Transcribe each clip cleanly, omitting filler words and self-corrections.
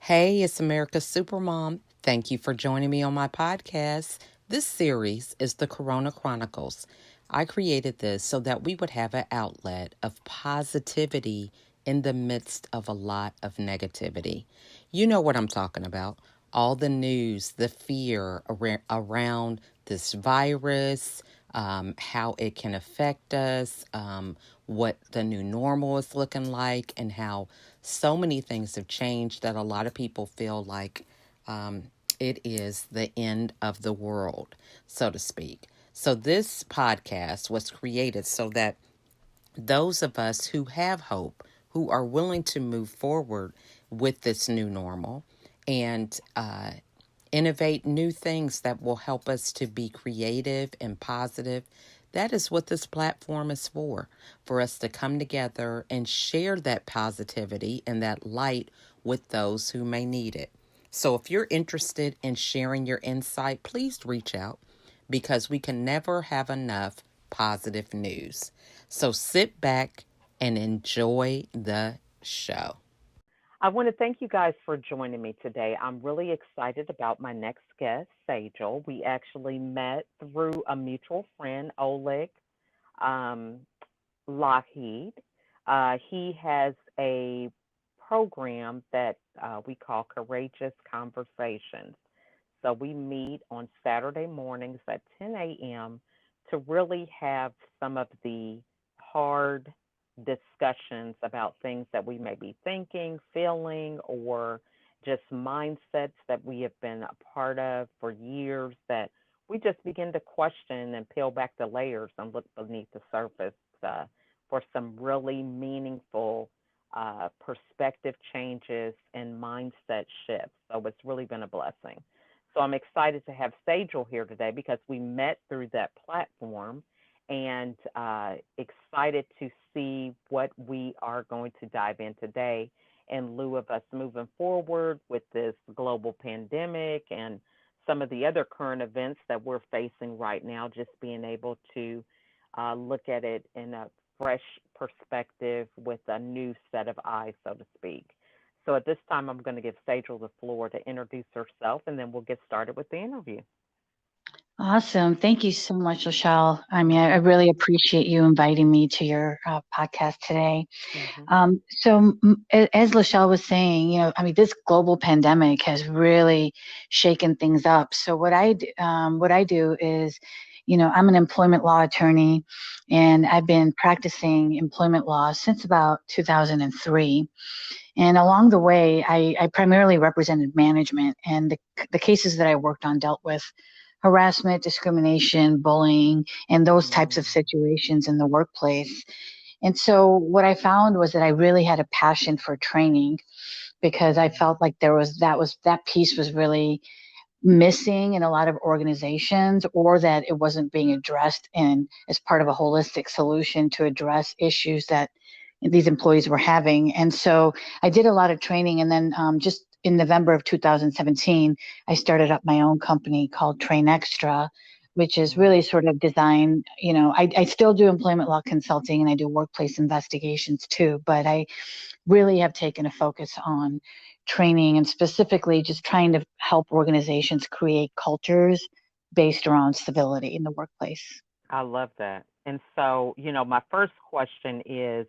Hey, it's America's Supermom. Thank you for joining me on my podcast. This series is the Corona Chronicles. I created this so that we would have an outlet of positivity in the midst of a lot of negativity. You know what I'm talking about. All the news, the fear around this virus, how it can affect us, what the new normal is looking like, and how so many things have changed that a lot of people feel like um, it is the end of the world, so to speak. So, this podcast was created so that those of us who have hope, who are willing to move forward with this new normal and innovate new things that will help us to be creative and positive. That is what this platform is for us to come together and share that positivity and that light with those who may need it. So if you're interested in sharing your insight, please reach out because we can never have enough positive news. So sit back and enjoy the show. I want to thank you guys for joining me today. I'm really excited about my next guest, Sejal. We actually met through a mutual friend, Oleg um, Lockheed. He has a program that we call Courageous Conversations. So we meet on Saturday mornings at 10 a.m. to really have some of the hard discussions about things that we may be thinking, feeling, or just mindsets that we have been a part of for years that we just begin to question and peel back the layers and look beneath the surface uh, for some really meaningful perspective changes and mindset shifts. So it's really been a blessing. So I'm excited to have Sejal here today because we met through that platform and excited to see what we are going to dive in today in lieu of us moving forward with this global pandemic and some of the other current events that we're facing right now, just being able to look at it in a fresh perspective with a new set of eyes, so to speak. So at this time, I'm going to give Sejal the floor to introduce herself, and then we'll get started with the interview. Awesome. Thank you so much, Lachelle. I really appreciate you inviting me to your podcast today. Mm-hmm. As Lachelle was saying, this global pandemic has really shaken things up. So what I do is, I'm an employment law attorney, and I've been practicing employment law since about 2003. And along the way, I primarily represented management, and the cases that I worked on dealt with harassment, discrimination, bullying, and those types of Mm. situations in the workplace. And so what I found was that I really had a passion for training because I Mm. felt like that piece was really missing in a lot of organizations, or that it wasn't being addressed in as part of a holistic solution to address issues that these employees were having. And so I did a lot of training, and then just in November of 2017, I started up my own company called Train Extra, which is Mm. really sort of designed, I still do employment law consulting and I do workplace investigations too, but I really have taken a focus on training and specifically just trying to help organizations create cultures based around civility in the workplace. I love that. And so, my first question is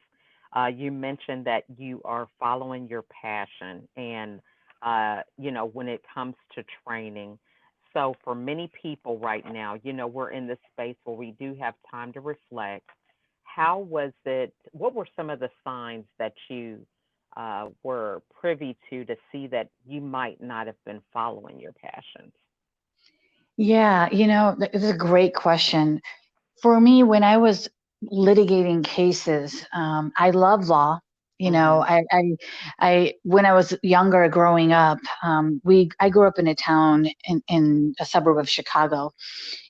you mentioned that you are following your passion and, when it comes to training. So, for many people right now, we're in this space where we do have time to reflect. How was it? What were some of the signs that you were privy to see that you might not have been following your passions? Yeah, it's a great question. For me, when I was litigating cases, I love law. You know, Mm-hmm. when I was younger, growing up, I grew up in a town in a suburb of Chicago,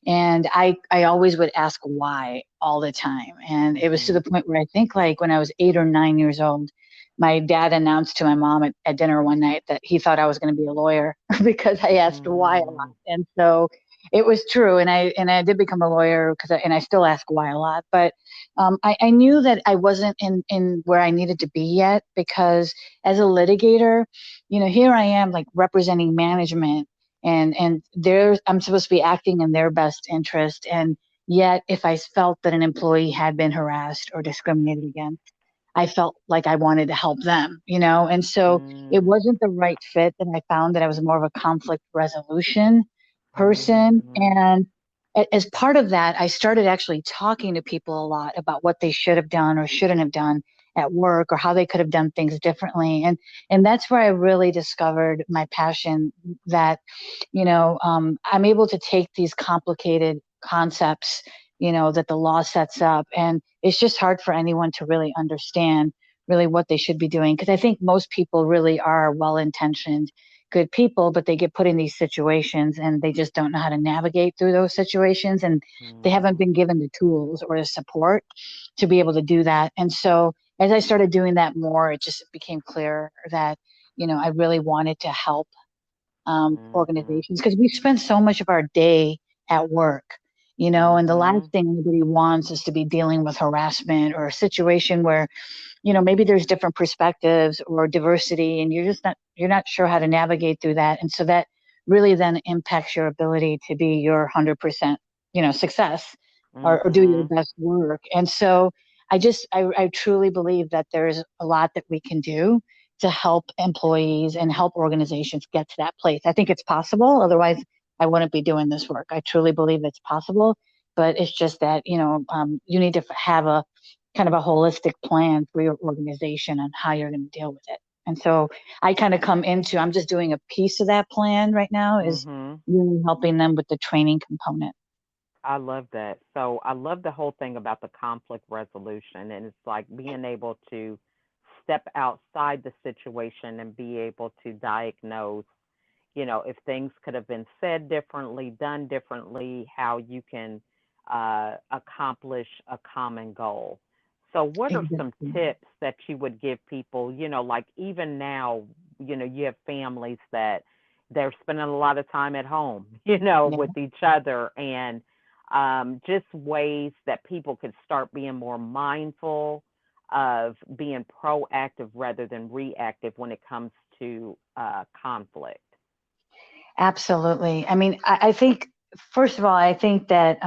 and I always would ask why all the time, and it was to Mm-hmm. the point where I think like when I was 8 or 9 years old, my dad announced to my mom at dinner one night that he thought I was going to be a lawyer because I asked why a lot, Mm-hmm. and so It was true, and I did become a lawyer and I still ask why a lot. But I knew that I wasn't in where I needed to be yet, because as a litigator, here I am like representing management, and I'm supposed to be acting in their best interest, and yet if I felt that an employee had been harassed or discriminated against, I felt like I wanted to help them, and so it Mm, wasn't the right fit. That I found that I was more of a conflict resolution person. mhm, And as part of that, I started actually talking to people a lot about what they should have done or shouldn't have done at work, or how they could have done things differently. And that's where I really discovered my passion, that I'm able to take these complicated concepts, that the law sets up, and it's just hard for anyone to really understand really what they should be doing. Because I think most people really are well-intentioned, good people, but they get put in these situations and they just don't know how to navigate through those situations, and they haven't mhm, been given the tools or the support to be able to do that. And so as I started doing that more, it just became clear that I really wanted to help mhm, organizations, because we spend so much of our day at work, and the last mhm, thing anybody wants is to be dealing with harassment or a situation where, maybe there's different perspectives or diversity, and you're not sure how to navigate through that. And so that really then impacts your ability to be your 100%, success, or do your mhm, best work. And so I truly believe that there's a lot that we can do to help employees and help organizations get to that place. I think it's possible. Otherwise, I wouldn't be doing this work. I truly believe it's possible, but it's just that, you need to have a kind of a holistic plan for your organization on how you're going to deal with it. And so I kind of I'm just doing a piece of that plan right now, is mhm. really helping them with the training component. I love that. So I love the whole thing about the conflict resolution, and it's like being able to step outside the situation and be able to diagnose, if things could have been said differently, done differently, how you can accomplish a common goal. So, what are some Exactly. tips that you would give people? Like even now, you have families that they're spending a lot of time at home, Yeah. with each other, and just ways that people could start being more mindful of being proactive rather than reactive when it comes to conflict. Absolutely. I mean, I think, first of all, I think that,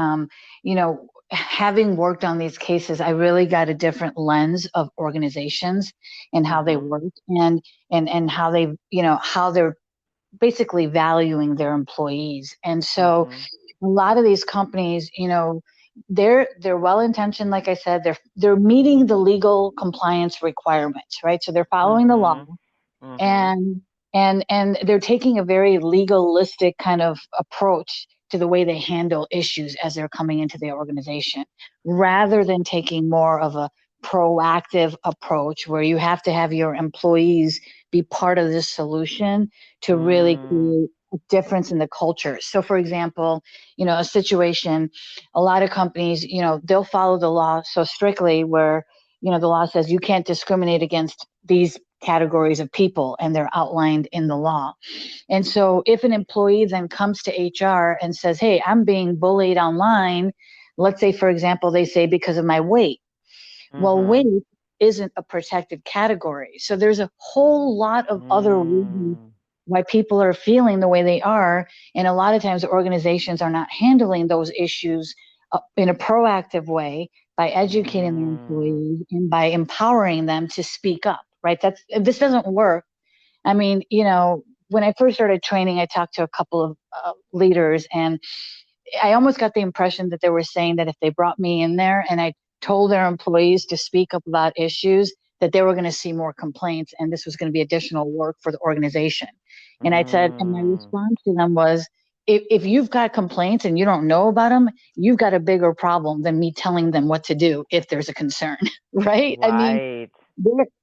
having worked on these cases, I really got a different lens of organizations and how they Mhm. work, and how how they're basically valuing their employees. And so Mhm. a lot of these companies, they're well intentioned. Like I said, they're meeting the legal compliance requirements, right? So they're following the law, Mhm. Mhm. and and they're taking a very legalistic kind of approach to the way they handle issues as they're coming into the organization, rather than taking more of a proactive approach where you have to have your employees be part of this solution to really Mm. create a difference in the culture. So for example, a situation, a lot of companies, they'll follow the law so strictly where, the law says you can't discriminate against these categories of people, and they're outlined in the law. And so if an employee then comes to HR and says, "Hey, I'm being bullied online," let's say, for example, they say because of my weight. Well, weight Mhm. isn't a protected category. So there's a whole lot of other reasons Mm. why people are feeling the way they are. And a lot of times organizations are not handling those issues in a proactive way by educating their Mm. employees and by empowering them to speak up, right? This doesn't work. I mean, when I first started training, I talked to a couple of leaders, and I almost got the impression that they were saying that if they brought me in there and I told their employees to speak up about issues, that they were going to see more complaints, and this was going to be additional work for the organization. And I said, and my Mm. response to them was, if you've got complaints and you don't know about them, you've got a bigger problem than me telling them what to do if there's a concern, right? I mean, Right.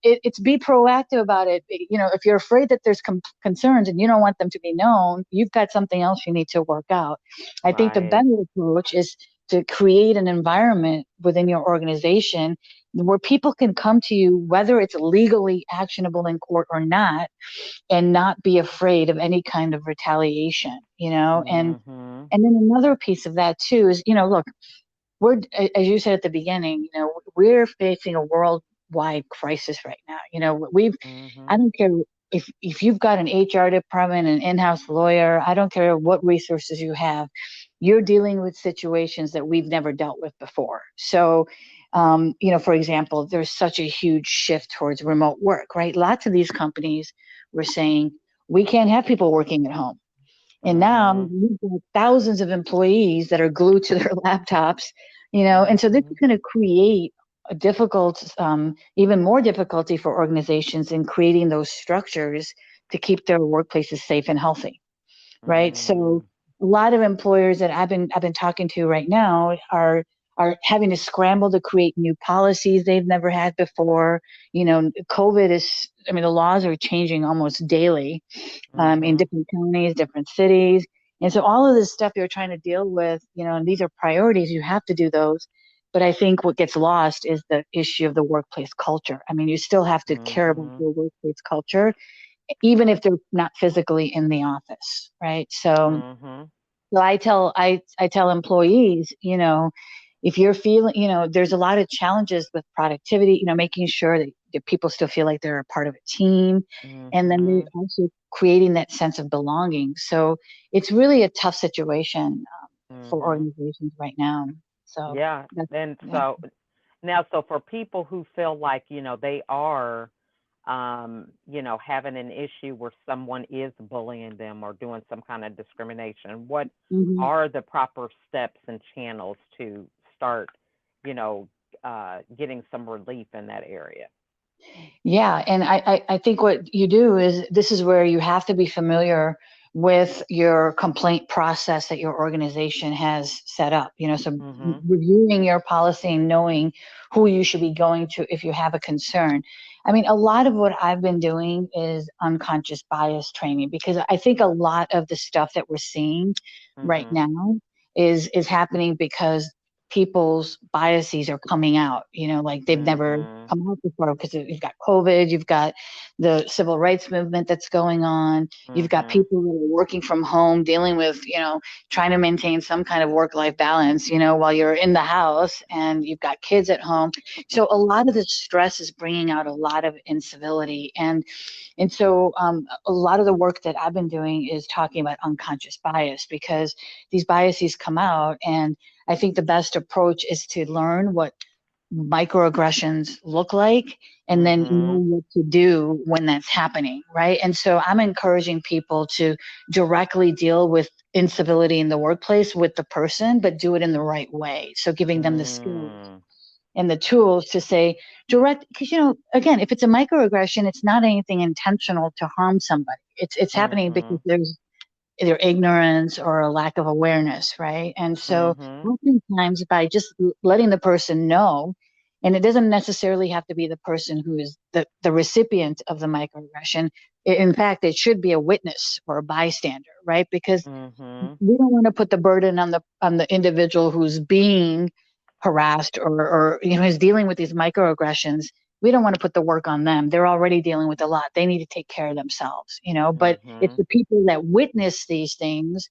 it's be proactive about it. If you're afraid that there's concerns and you don't want them to be known, you've got something else you need to work out. I think the Right. better approach is to create an environment within your organization where people can come to you, whether it's legally actionable in court or not, and not be afraid of any kind of retaliation, Mhm. and then another piece of that too is, look, we're, as you said at the beginning, we're facing a worldwide crisis right now. I Mhm. don't care if you've got an HR department, an in-house lawyer, I don't care what resources you have, you're dealing with situations that we've never dealt with before. So, for example, there's such a huge shift towards remote work, right? Lots of these companies were saying we can't have people working at home. And now Mhm. you've got thousands of employees that are glued to their laptops, and so this is Mhm. going to create a difficult, even more difficulty for organizations in creating those structures to keep their workplaces safe and healthy, right? So Mm. a lot of employers that I've been talking to right now are having to scramble to create new policies they've never had before. COVID is, I mean, the laws are changing almost daily, in Mhm. different counties, different cities. And so all of this stuff you're trying to deal with, and these are priorities, you have to do those. But I think what gets lost is the issue of the workplace culture. I mean, you still have to care about Mhm. your workplace culture, even if they're not physically in the office, right? Mhm. So I tell employees, if you're feeling, there's a lot of challenges with productivity, making sure that people still feel like they're a part of a team, and then they're Mhm. also creating that sense of belonging. So it's really a tough situation, for Mhm. organizations right now. So Yeah. that's And yeah. so now, so for people who feel like, they are, having an issue where someone is bullying them or doing some kind of discrimination, what Mhm. are the proper steps and channels to start, you know, getting some relief in that area? Yeah, and I think what you do is this is where you have to be familiar with your complaint process that your organization has set up. So Mhm. reviewing your policy and knowing who you should be going to if you have a concern. I mean, a lot of what I've been doing is unconscious bias training, because I think a lot of the stuff that we're seeing right Mhm. now is happening because people's biases are coming out, like they've never Mhm. come out before, because you've got COVID, you've got the civil rights movement that's going on, you've got Mhm. people that are working from home, dealing with, trying to maintain some kind of work-life balance, while you're in the house and you've got kids at home. So a lot of the stress is bringing out a lot of incivility. And so a lot of the work that I've been doing is talking about unconscious bias, because these biases come out, and I think the best approach is to learn what microaggressions look like, and then know Mhm. what to do when that's happening, right? And so I'm encouraging people to directly deal with incivility in the workplace with the person, but do it in the right way. So giving them the skills Mm. and the tools to say direct, because again, if it's a microaggression, it's not anything intentional to harm somebody. It's happening because Mhm. there's either ignorance or a lack of awareness, right? And so Mhm. oftentimes by just letting the person know, and it doesn't necessarily have to be the person who is the recipient of the microaggression. In fact, it should be a witness or a bystander, right? Because Mhm. we don't want to put the burden on the individual who's being harassed, or is dealing with these microaggressions. We don't want to put the work on them. They're already dealing with a lot. They need to take care of themselves, but it's Mhm. the people that witness these things.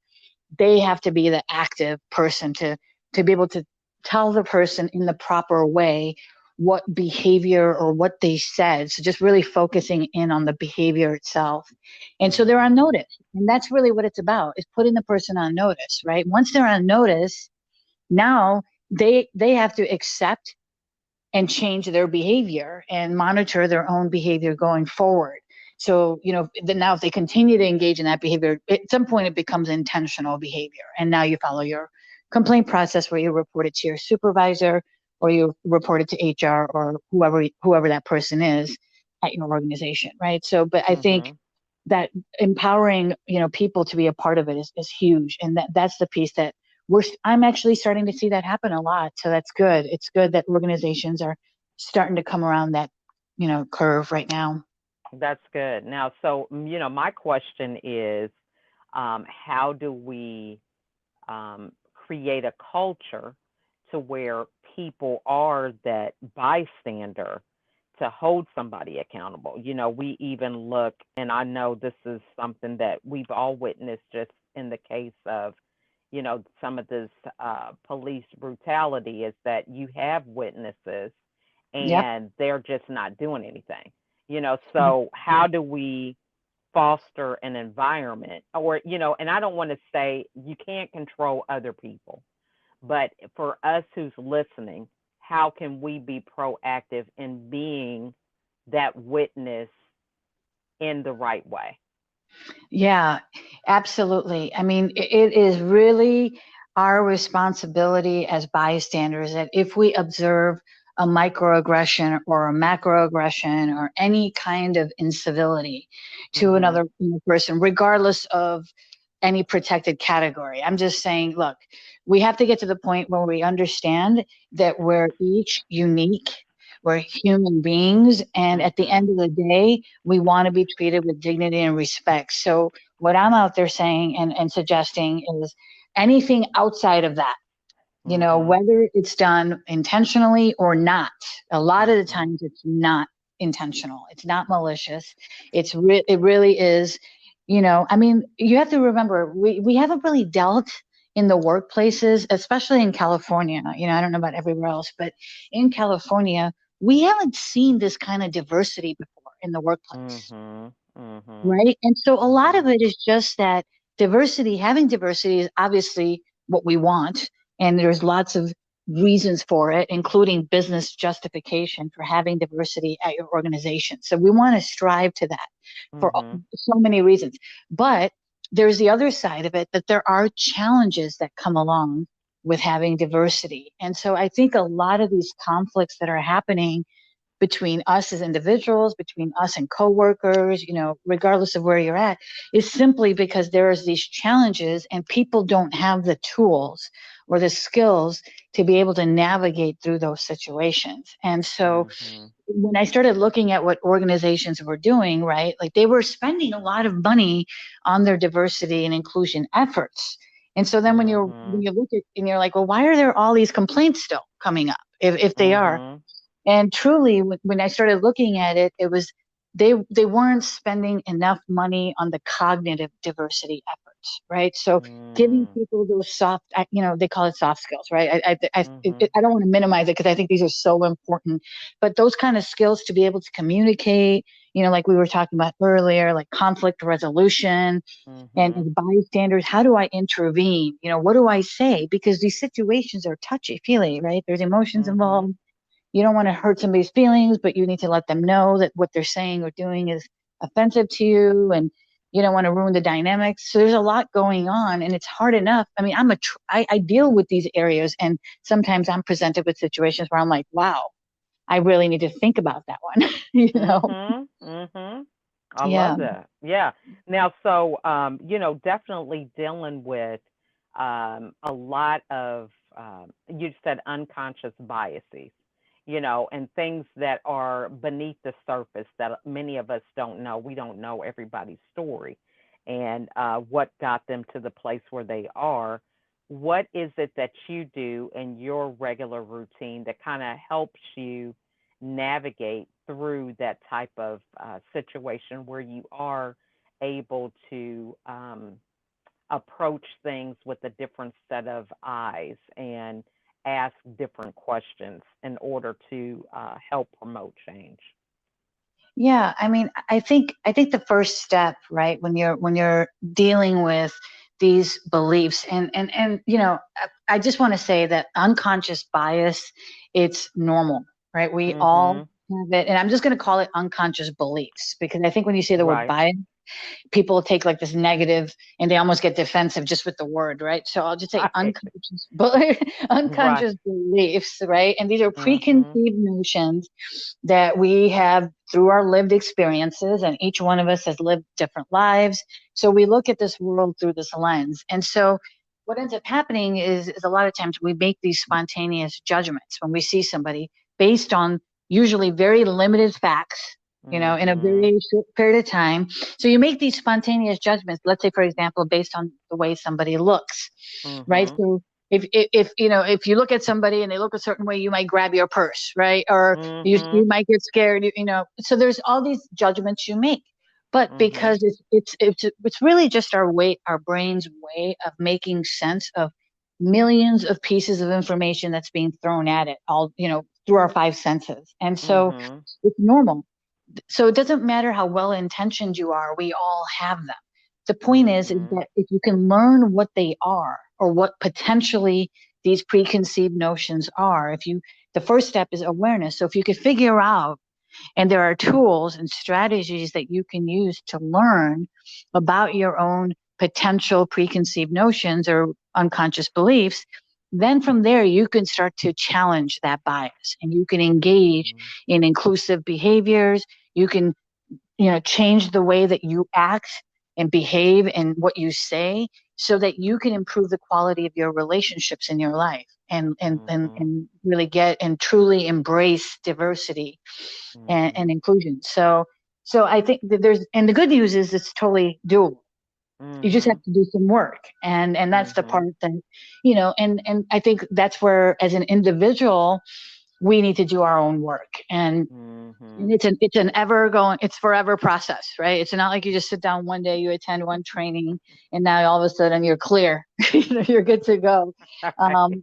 They have to be the active person to be able to tell the person in the proper way what behavior or what they said. So just really focusing in on the behavior itself. And so they're on Mhm. notice. And that's really what it's about, is putting the person on notice, right? Once they're on notice, now they have to accept and change their behavior and monitor their own behavior going forward. So, now if they continue to engage in that behavior, at some point it becomes intentional behavior. And now you follow your complaint process, where you report it to your supervisor, or you report it to HR, or whoever that person is at your organization, right? So, but I think Mhm. that empowering, people to be a part of it is huge. And that's the piece that I'm actually starting to see that happen a lot. So that's good. It's good that organizations are starting to come around that, curve right now. That's good. Now, so my question is, how do we create a culture to where people are that bystander to hold somebody accountable. We even look, and I know this is something that we've all witnessed just in the case of, some of this police brutality, is that you have witnesses Yep. and they're just not doing anything. So how do we foster an environment, or, and I don't want to say you can't control other people, but for us who's listening, how can we be proactive in being that witness in the right way? Yeah, absolutely. I mean, it is really our responsibility as bystanders that if we observe a microaggression or a macroaggression or any kind of incivility to Mhm. another person, regardless of any protected category. I'm just saying, look, we have to get to the point where we understand that we're each unique. We're human beings. And at the end Mhm. of the day, we want to be treated with dignity and respect. So, what I'm out there saying and suggesting is anything outside of that, Mhm. whether it's done intentionally or not. A lot of the Mhm. times it's not intentional. It's not malicious. It really is, I mean, you have to remember we haven't really dealt in the workplaces, especially in California. I don't know about everywhere else, but in California, we haven't seen this kind of diversity before in the workplace. Mhm. Mhm. Right. And so a lot of Mhm. it is just that having diversity is obviously what we want. And there's lots of reasons for it, including business justification for having diversity at your organization. So we want to strive to that for Mhm. so many reasons. But there's the other side of it, that there are challenges that come along with having diversity. And so I think a lot of these conflicts that are happening between us as individuals, between us and coworkers, regardless of where you're at, is simply because there is these challenges and people don't have the tools or the skills to be able to navigate through those situations. And so Mhm. when I started looking at what organizations were doing, right, like they were spending a lot of money on their diversity and inclusion efforts. And so then when Mhm. you look at and you're like, well, why are there all these complaints still coming up if they are? Mhm. And truly, when I started looking at it, it was they weren't spending enough money on the cognitive diversity efforts, right? So giving Mhm. people those soft, they call it soft skills, right? Mhm. I don't want to minimize it because I think these are so important, but those kind of skills to be able to communicate, like we were talking about earlier, like conflict resolution, and as Mhm. bystanders, how do I intervene? What do I say? Because these situations are touchy feely, right? There's emotions Mhm. involved. You don't want to hurt somebody's feelings, but you need to let them know that what they're saying or doing is offensive to you, and you don't want to ruin the dynamics. So there's a lot going on, and it's hard enough. I mean, I deal with these areas, and sometimes I'm presented with situations where I'm like, wow, I really need to think about that one. Mhm. Mhm. I Yeah. love that. Yeah. Now, so definitely dealing with a lot of you said unconscious biases, and things that are beneath the surface that many of us don't know. We don't know everybody's story and what got them to the place where they are. What is it that you do in your regular routine that kind of helps you navigate through that type of situation where you are able to approach things with a different set of eyes and ask different questions in order to help promote change? Yeah, I mean, I think the first step, right, when you're dealing with these beliefs, and I just want to say that unconscious bias, it's normal, right? We all Mhm. have it, and I'm just going to call it unconscious beliefs, because I think when you say the word Right. bias, people take like this negative and they almost get defensive just with the word, right? So I'll just say Right. Right. unconscious beliefs, right? And these are Mhm. preconceived notions that we have through our lived experiences, and each one of us has lived different lives. So we look at this world through this lens. And so what ends up happening is a lot of times we make these spontaneous judgments when we see somebody based on usually very limited facts, in a Mhm. very short period of time. So you make these spontaneous judgments, let's say, for example, based on the way somebody looks, right? Mhm. So if if you look at somebody and they look a certain way, you might grab your purse, right? Or you Mhm. might get scared, so there's all these judgments you make. But Mhm. because it's really just our brain's way of making sense of millions of pieces of information that's being thrown at it all, through our five senses. And so Mhm. it's normal. So it doesn't matter how well intentioned you are, we all have them. The point is Mhm. that if you can learn what they are, or what potentially these preconceived notions are, the first step is awareness. So if you could figure out, and there are tools and strategies that you can use to learn about your own potential preconceived notions or unconscious beliefs, then from there you can start to challenge that bias, and you can engage Mhm. in inclusive behaviors. You can, change the way that you act and behave and what you say, so that you can improve the quality of your relationships in your life, Mhm. and really get and truly embrace diversity and Mhm. inclusion. So I think that and the good news is it's totally doable. You just have Mhm. to do some work, and that's the Mhm. part that, and I think that's where, as an individual, we need to do our own work. And Mhm. it's forever process, right? It's not like you just sit down one day, you attend one training, and now all of a sudden you're clear. You're good to go. Right.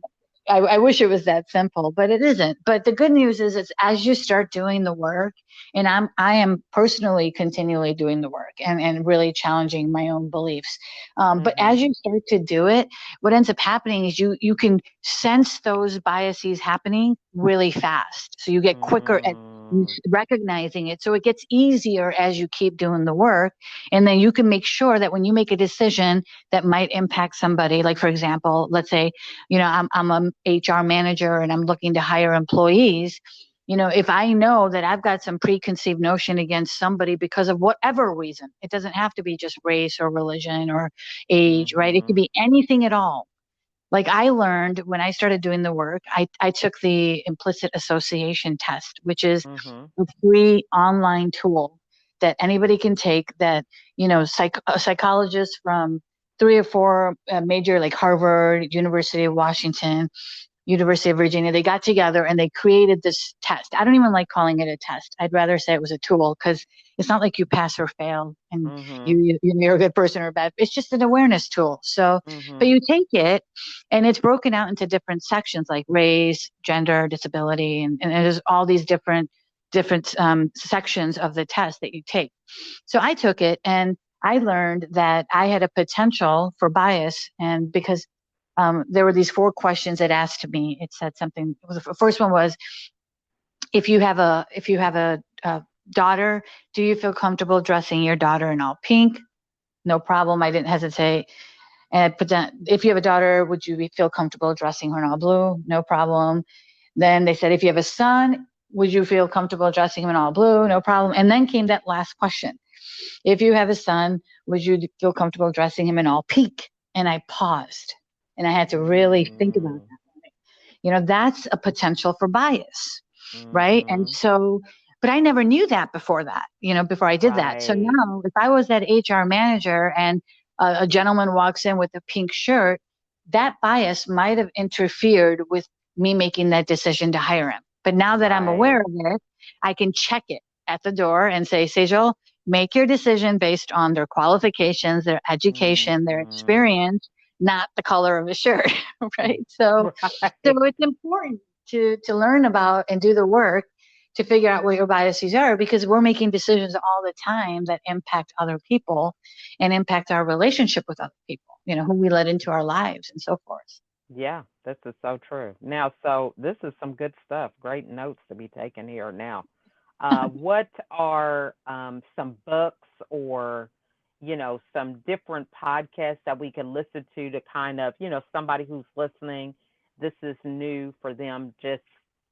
I wish it was that simple, but it isn't. But the good news is, it's as you start doing the work, and I am personally continually doing the work, and really challenging my own beliefs. But Mhm. as you start to do it, what ends up happening is you can sense those biases happening really fast. So you get quicker at Mm. recognizing it. So it gets easier as you keep doing the work. And then you can make sure that when you make a decision that might impact somebody, like, for example, let's say, I'm a HR manager and I'm looking to hire employees. If I know that I've got some preconceived notion against somebody because of whatever reason, it doesn't have to be just race or religion or age, right? It could Mhm. be anything at all. Like, I learned when I started doing the work, I took the implicit association test, which is Mhm. a free online tool that anybody can take, that, psychologists from three or four major, like Harvard, University of Washington, University of Virginia, they got together and they created this test. I don't even like calling it a test. I'd rather say it was a tool, because it's not like you pass or fail and Mhm. you're a good person or a bad. It's just an awareness tool. So, but Mhm. you take it, and it's broken out into different sections, like race, gender, disability, and there's all these different sections of the test that you take. So I took it, and I learned that I had a potential for bias. And because there were these four questions it asked me. It said something. The first one was, if you have a daughter, do you feel comfortable dressing your daughter in all pink? No problem. I didn't hesitate. And but then, if you have a daughter, would you feel comfortable dressing her in all blue? No problem. Then they said, if you have a son, would you feel comfortable dressing him in all blue? No problem. And then came that last question. If you have a son, would you feel comfortable dressing him in all pink? And I paused, and I had to really think about Mm. that. That's a potential for bias, right? And Mhm. so, but I never knew that before that, before I did that. So Right. now, if I was that HR manager and a gentleman walks in with a pink shirt, that bias might have interfered with me making that decision to hire him. But now that I'm aware Right. of it, I can check it at the door and say, Sejal, make your decision based on their qualifications, their education, their Mhm. experience, not the color of the shirt, right? So Right. it's important to learn about and do the work to figure out what your biases are, because we're making decisions all the time that impact other people and impact our relationship with other people, who we let into our lives and so forth. Yeah, this is so true. Now, so this is some good stuff. Great notes to be taken here. Now, what are some books or, some different podcasts that we can listen to kind of, somebody who's listening, this is new for them, just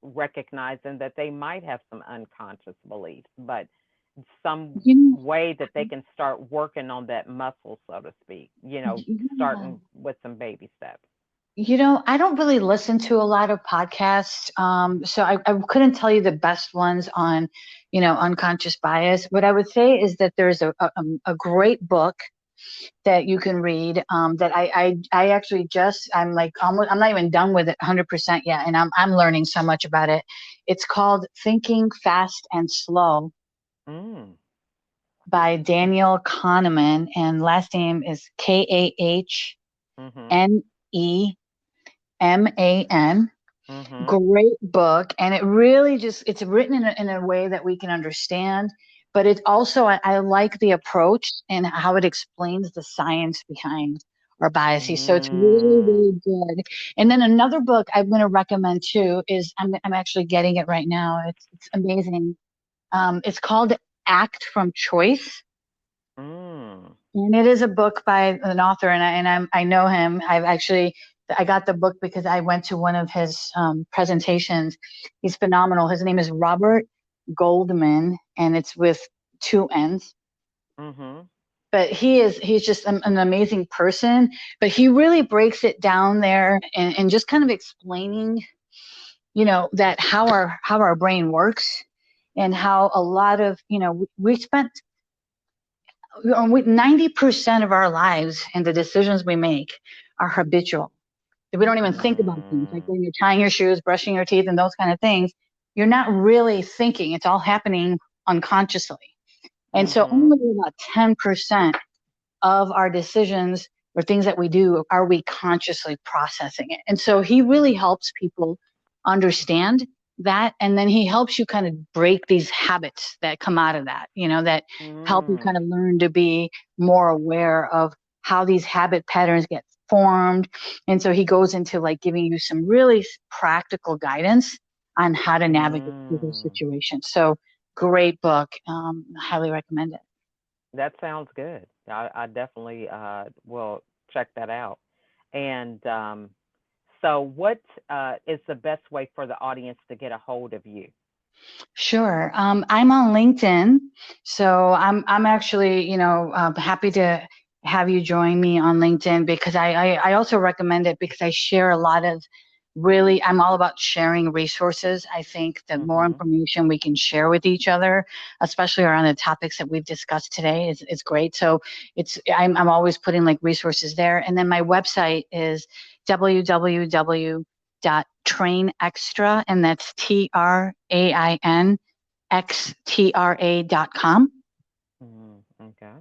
recognizing that they might have some unconscious beliefs, but some You way that they can start working on that muscle, so to speak, yeah. starting with some baby steps. I don't really listen to a lot of podcasts. So I couldn't tell you the best ones on, unconscious bias. What I would say is that there's a great book. that you can read. That I actually just I'm like almost I'm not even done with it 100% yet, and I'm learning so much about it. It's called Thinking Fast and Slow Mm. by Daniel Kahneman, and last name is Mhm. Kahneman. Mhm. Great book, and it really just it's written in a way that we can understand, but it also I like the approach and how it explains the science behind our biases. So it's really, Mm. really good. And then another book I'm going to recommend too is I'm actually getting it right now. It's amazing. It's called Act from Choice. Mm. And it is a book by an author, and I know him. I got the book because I went to one of his presentations. He's phenomenal. His name is Robert Goldman, and it's with two N's. Mhm. But he's just an amazing person. But he really breaks it down there and just kind of explaining, that how our brain works and how a lot of we spent 90% of our lives and the decisions we make are habitual. We don't even think about things like Mm. when you're tying your shoes, brushing your teeth, and those kind of things. You're not really thinking. It's all happening unconsciously. And so Mhm. only about 10% of our decisions or things that we do are we consciously processing it. And so he really helps people understand that, and then he helps you kind of break these habits that come out of that, that help you Mm. kind of learn to be more aware of how these habit patterns get formed. And so he goes into like giving you some really practical guidance on how to navigate through those Mm. situations. So great book. Highly recommend it. That sounds good. I definitely will check that out. And so, what is the best way for the audience to get a hold of you? Sure. I'm on LinkedIn, so I'm actually happy to have you join me on LinkedIn because I also recommend it because I share a lot of really I'm all about sharing resources. I think the more Mhm. information we can share with each other, especially around the topics that we've discussed today, is great. So I'm always putting like resources there, and then my website is www.trainextra, and that's TrainXtra.com. Mm. Okay.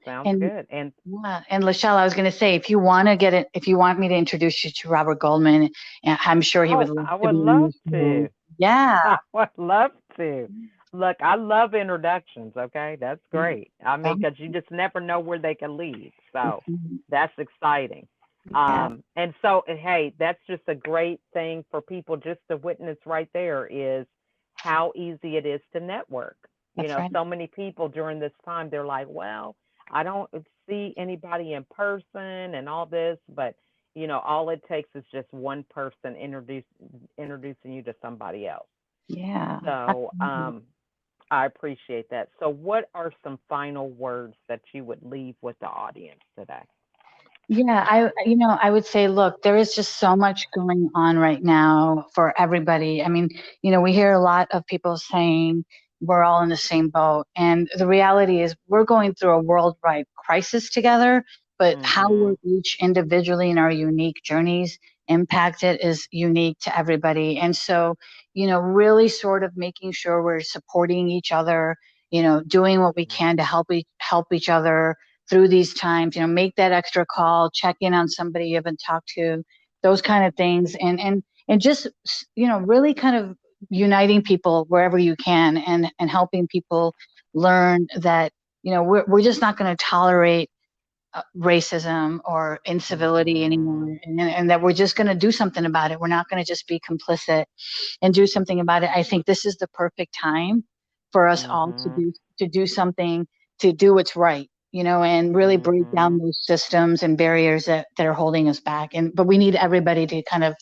Sounds And good. And yeah, and Lachelle, I was going to say, if you want to get it, if you want me to introduce you to Robert Goldman, I'm sure he would oh, love I to would be on love your show. to. Yeah. I would love to. Look, I love introductions. Okay, that's Mm, great. I mean, um, because you just never know where they can lead. So mhm. that's exciting. Yeah. And so, hey, that's just a great thing for people just to witness right there is how easy it is to network. That's right. So many people during this time, they're like, well, I don't see anybody in person and all this, but all it takes is just one person introducing you to somebody else. Yeah. So Absolutely. I appreciate that. So, what are some final words that you would leave with the audience today? Yeah, I would say, look, there is just so much going on right now for everybody. I mean, we hear a lot of people saying we're all in the same boat. And the reality is we're going through a worldwide crisis together, but how we're Mhm. each individually in our unique journeys impacted is unique to everybody. And so, really sort of making sure we're supporting each other, doing what we can to help each other through these times, make that extra call, check in on somebody you haven't talked to, those kind of things. And just, really kind of uniting people wherever you can and helping people learn that, we're just not going to tolerate racism or incivility Mhm. anymore, and that we're just going to do something about it. We're not going to just be complicit and do something about it. I think this is the perfect time for us all Mhm. to do something, to do what's right, and really break down Mhm. those systems and barriers that are holding us back. But we need everybody to kind of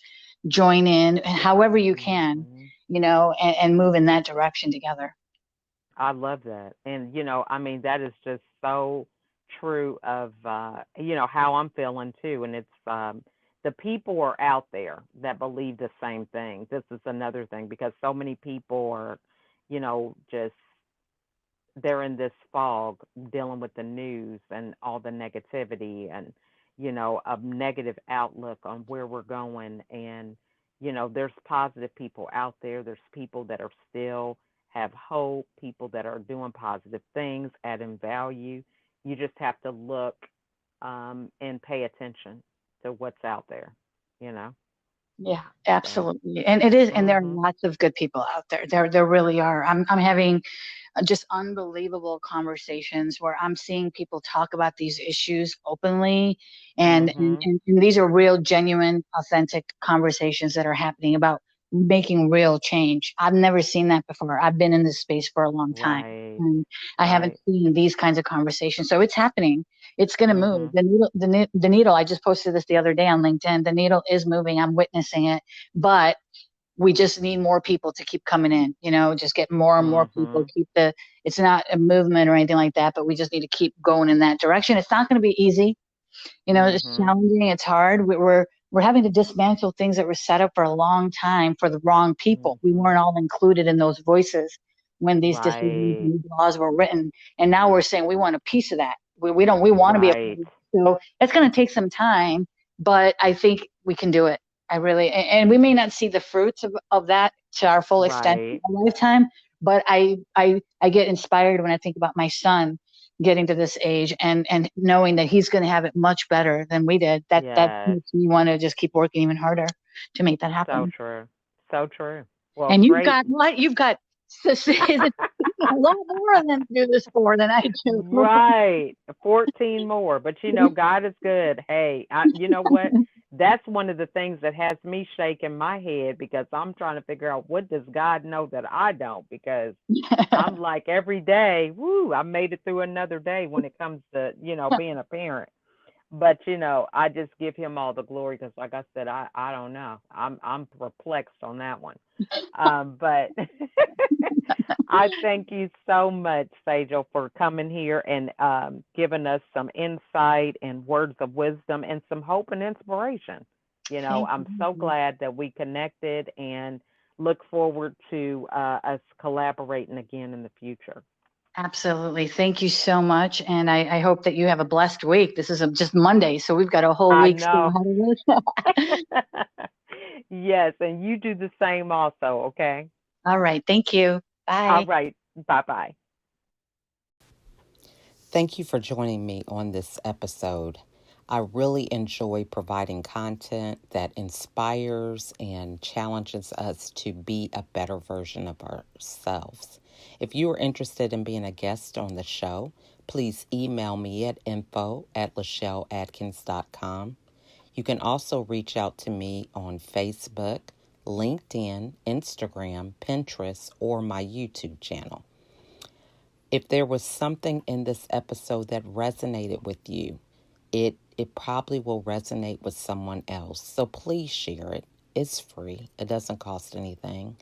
join in, however you can, Mhm. and move in that direction together. I love that. And I mean that is just so true of how I'm feeling too, and it's the people are out there that believe the same thing. This is another thing because so many people are just they're in this fog dealing with the news and all the negativity and a negative outlook on where we're going. And there's positive people out there. There's people that are still have hope, people that are doing positive things, adding value. You just have to look and pay attention to what's out there, you know Yeah, so. absolutely. And it is, and there are Mhm. lots of good people out there. There really are. I'm having just unbelievable conversations where I'm seeing people talk about these issues openly, Mhm. and these are real, genuine, authentic conversations that are happening about making real change. I've never seen that before. I've been in this space for a long time, Right. and I haven't Right. seen these kinds of conversations. So it's happening. It's going to move. Mhm. The needle. I just posted this the other day on LinkedIn. The needle is moving. I'm witnessing it, but we just need more people to keep coming in, just get more and more people, Mhm. it's not a movement or anything like that, but we just need to keep going in that direction. It's not going to be easy. It's Mhm. challenging. It's hard. We're having to dismantle things that were set up for a long time for the wrong people. We weren't Mhm. all included in those voices when these decisions Right. and these laws were written. And now we're saying we want a piece of that. We don't, we want to be a part Right. of it. So it's going to take some time, but I think we can do it. I really, and we may not see the fruits of that to our full extent in Right. our lifetime, but I get inspired when I think about my son getting to this age and knowing that he's going to have it much better than we did. That Yes. makes me want to just keep working even harder to make that So happen. true. So true. Well, And you've great. got what? You've got a lot more of them to do this for than I do. Right. 14 more. But God is good. Hey, you know what? That's one of the things that has me shaking my head because I'm trying to figure out what does God know that I don't, because I'm like every day, woo, I made it through another day when it comes to, being a parent. But I just give him all the glory because, like I said, I don't know. I'm perplexed on that one. But I thank you so much, Sejal, for coming here and giving us some insight and words of wisdom and some hope and inspiration. Thank I'm so you. glad that we connected and look forward to us collaborating again in the future. Absolutely. Thank you so much. And I hope that you have a blessed week. This is just Monday, so we've got a whole I week still know. ahead of us. Yes, and you do the same also, okay? All right. Thank you. All Bye. right. Bye bye. Thank you for joining me on this episode. I really enjoy providing content that inspires and challenges us to be a better version of ourselves. If you are interested in being a guest on the show, please email me at info@lachelleadkins.com. You can also reach out to me on Facebook, LinkedIn, Instagram, Pinterest, or my YouTube channel. If there was something in this episode that resonated with you, it probably will resonate with someone else. So please share it. It's free. It doesn't cost anything.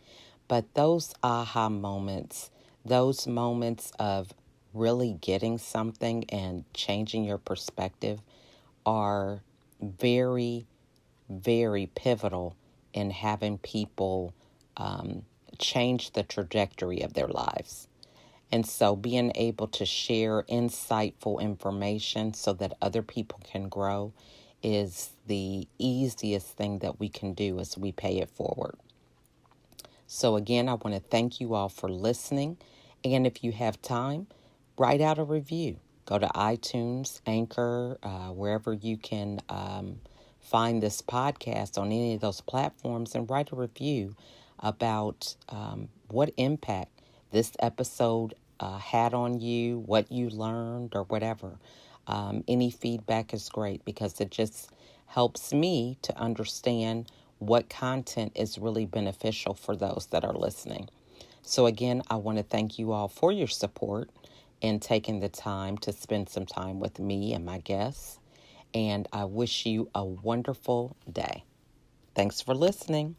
But those aha moments, those moments of really getting something and changing your perspective are very, very pivotal in having people change the trajectory of their lives. And so being able to share insightful information so that other people can grow is the easiest thing that we can do as we pay it forward. So again, I want to thank you all for listening. And if you have time, write out a review. Go to iTunes, Anchor, wherever you can find this podcast on any of those platforms, and write a review about what impact this episode had on you, what you learned, or whatever. Any feedback is great because it just helps me to understand what content is really beneficial for those that are listening. So, again, I want to thank you all for your support and taking the time to spend some time with me and my guests. And I wish you a wonderful day. Thanks for listening.